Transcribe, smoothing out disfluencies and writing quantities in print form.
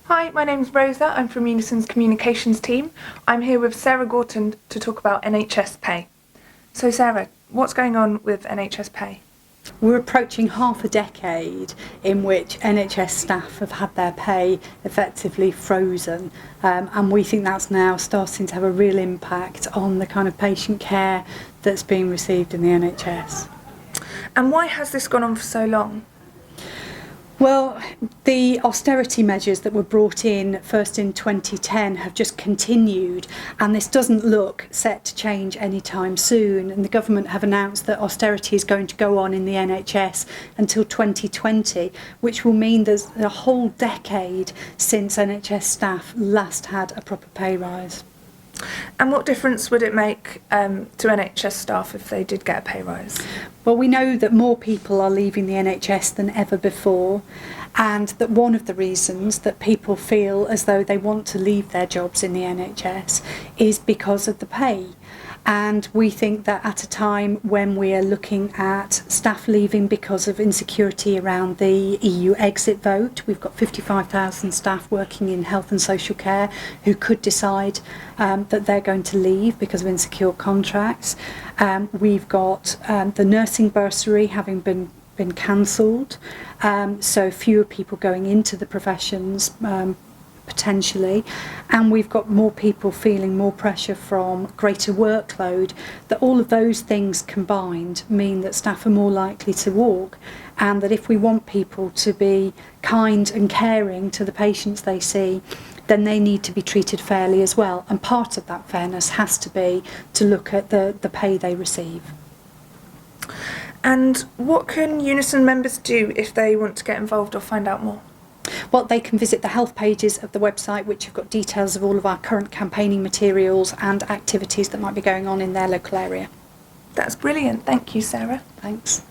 Hi, my name's Rosa. I'm from UNISON's communications team. I'm here with Sara Gorton to talk about NHS pay. So Sara, what's going on with NHS pay? We're approaching half a decade in which NHS staff have had their pay effectively frozen, and we think that's now starting to have a real impact on the kind of patient care that's being received in the NHS. And why has this gone on for so long? Well, the austerity measures that were brought in first in 2010 have just continued, and this doesn't look set to change anytime soon. And the government have announced that austerity is going to go on in the NHS until 2020, which will mean there's a whole decade since NHS staff last had a proper pay rise. And what difference would it make to NHS staff if they did get a pay rise? Well, we know that more people are leaving the NHS than ever before, and that one of the reasons that people feel as though they want to leave their jobs in the NHS is because of the pay. And we think that at a time when we are looking at staff leaving because of insecurity around the EU exit vote, we've got 55,000 staff working in health and social care who could decide that they're going to leave because of insecure contracts. We've got the nursing bursary having been cancelled, so fewer people going into the professions potentially, and we've got more people feeling more pressure from greater workload. That all of those things combined mean that staff are more likely to walk, and that if we want people to be kind and caring to the patients they see, then they need to be treated fairly as well, and part of that fairness has to be to look at the pay they receive. And what can UNISON members do if they want to get involved or find out more? Well, they can visit the health pages of the website, which have got details of all of our current campaigning materials and activities that might be going on in their local area. That's brilliant. Thank you, Sara. Thanks.